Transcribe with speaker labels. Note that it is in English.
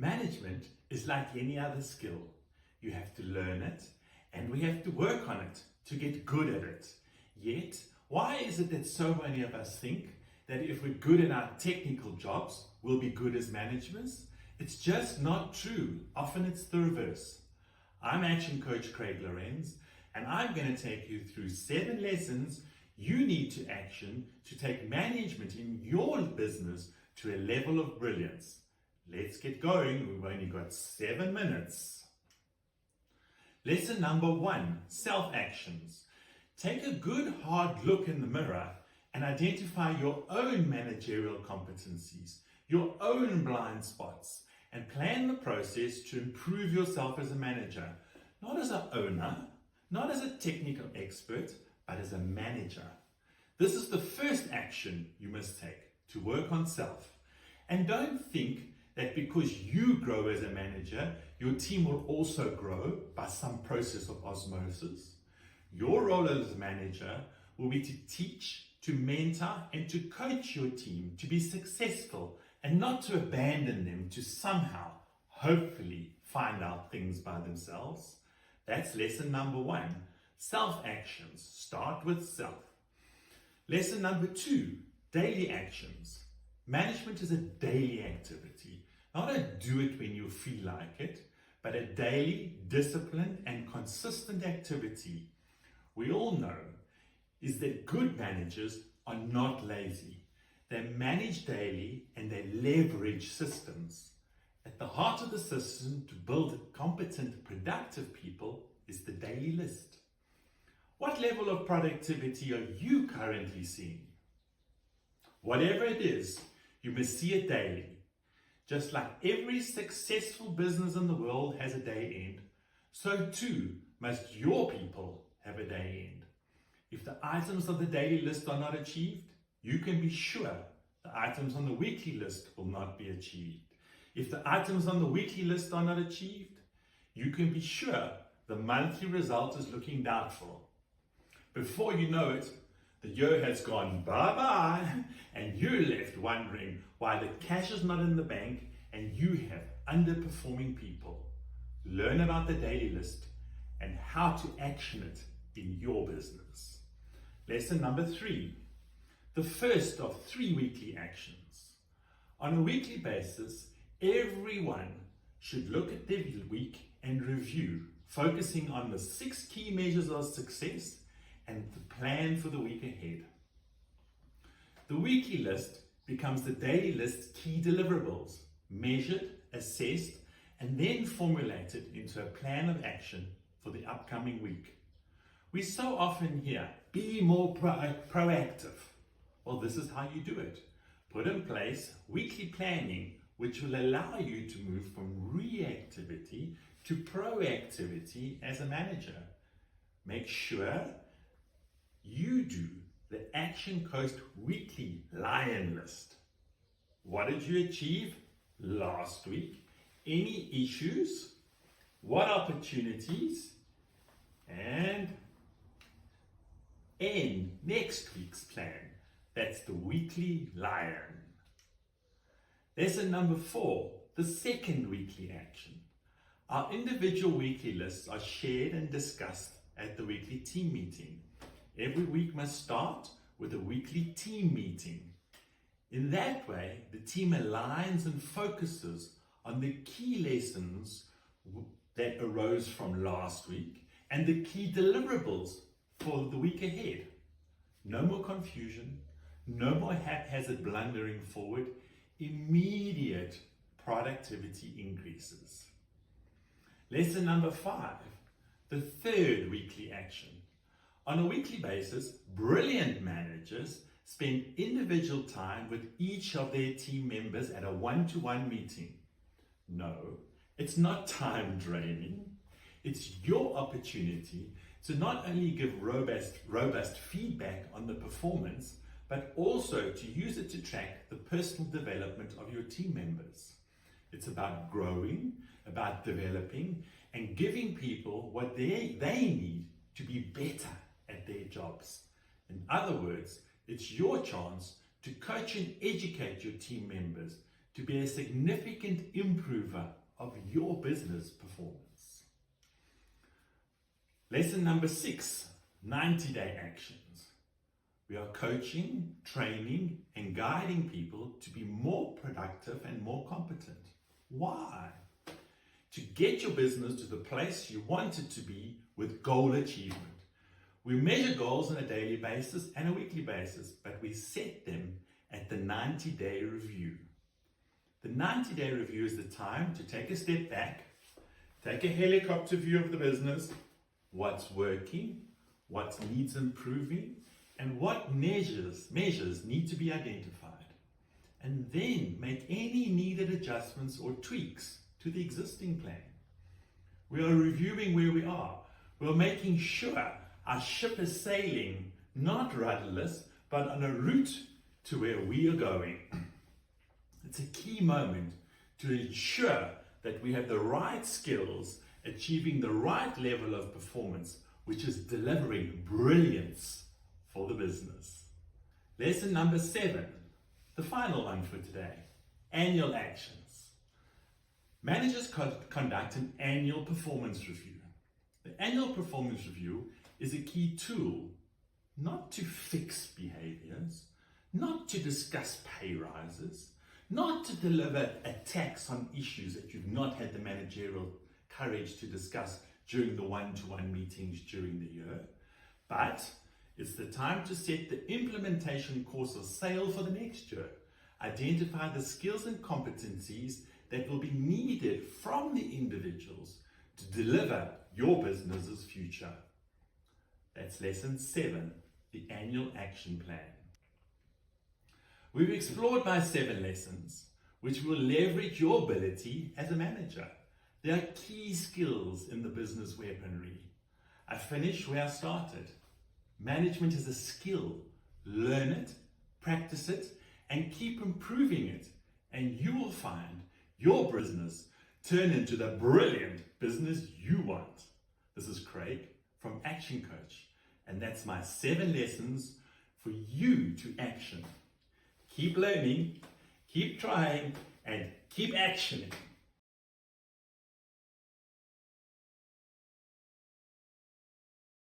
Speaker 1: Management is like any other skill. You have to learn it and we have to work on it to get good at it. Yet, why is it that so many of us think that if we're good in our technical jobs, we'll be good as managers? It's just not true. Often it's the reverse. I'm ActionCOACH Craig Lourens, and I'm going to take you through 7 lessons you need to action to take management in your business to a level of brilliance. Let's get going. We've only got 7 minutes. Lesson number 1, self-actions. Take a good hard look in the mirror and identify your own managerial competencies, your own blind spots, and plan the process to improve yourself as a manager, not as an owner, not as a technical expert, but as a manager. This is the first action you must take to work on self. And don't think that because you grow as a manager, your team will also grow by some process of osmosis. Your role as a manager will be to teach, to mentor, and to coach your team to be successful and not to abandon them to somehow, hopefully, find out things by themselves. That's lesson number 1. Self-actions. Start with self. Lesson number 2, daily actions. Management is a daily activity, not a do it when you feel like it, but a daily, disciplined, and consistent activity. We all know is that good managers are not lazy. They manage daily and they leverage systems. At the heart of the system to build competent, productive people is the daily list. What level of productivity are you currently seeing? Whatever it is, you must see it daily. Just like every successful business in the world has a day end, so too must your people have a day end. If the items of the daily list are not achieved, you can be sure the items on the weekly list will not be achieved. If the items on the weekly list are not achieved, you can be sure the monthly result is looking doubtful. Before you know it, the year has gone bye-bye and you're left wondering why the cash is not in the bank and you have underperforming people. Learn about the daily list and how to action it in your business. Lesson number 3, the first of 3 weekly actions. On a weekly basis, everyone should look at their week and review, focusing on the 6 key measures of success and the plan for the week ahead. The weekly list becomes the daily list's key deliverables, measured, assessed, and then formulated into a plan of action for the upcoming week. We so often hear, be more proactive. Well, this is how you do it. Put in place weekly planning, which will allow you to move from reactivity to proactivity as a manager. Make sure you do the ActionCOACH Weekly Lion List. What did you achieve last week? Any issues? What opportunities? And end next week's plan. That's the Weekly Lion. Lesson number 4, the second weekly action. Our individual weekly lists are shared and discussed at the weekly team meeting. Every week must start with a weekly team meeting. In that way, the team aligns and focuses on the key lessons that arose from last week and the key deliverables for the week ahead. No more confusion, no more haphazard blundering forward, immediate productivity increases. Lesson number 5, the third weekly action. On a weekly basis, brilliant managers spend individual time with each of their team members at a one-to-one meeting. No, it's not time draining. It's your opportunity to not only give robust feedback on the performance, but also to use it to track the personal development of your team members. It's about growing, about developing, and giving people what they need to be better at their jobs. In other words, it's your chance to coach and educate your team members, to to be a significant improver of your business performance. Lesson number 6, 90-day actions. We are coaching, training, and guiding people to be more productive and more competent. Why? To get your business to the place you want it to be with goal achievement. We measure goals on a daily basis and a weekly basis, but we set them at the 90-day review. The 90-day review is the time to take a step back, take a helicopter view of the business, what's working, what needs improving, and what measures need to be identified, and then make any needed adjustments or tweaks to the existing plan. We are reviewing where we are. We're making sure our ship is sailing, not rudderless, but on a route to where we are going. It's a key moment to ensure that we have the right skills, achieving the right level of performance, which is delivering brilliance for the business. Lesson number 7, the final one for today, annual actions. Managers conduct an annual performance review. The annual performance review is a key tool not to fix behaviors, not to discuss pay rises, not to deliver attacks on issues that you've not had the managerial courage to discuss during the one-to-one meetings during the year, but it's the time to set the implementation course of sale for the next year. Identify the skills and competencies that will be needed from the individuals to deliver your business's future. That's lesson 7, the annual action plan. We've explored my 7 lessons, which will leverage your ability as a manager. There are key skills in the business weaponry. I finished where I started. Management is a skill. Learn it, practice it, and keep improving it, and you will find your business turn into the brilliant business you want. This is Craig from ActionCOACH, and that's my 7 lessons for you to action. Keep learning, keep trying, and keep actioning.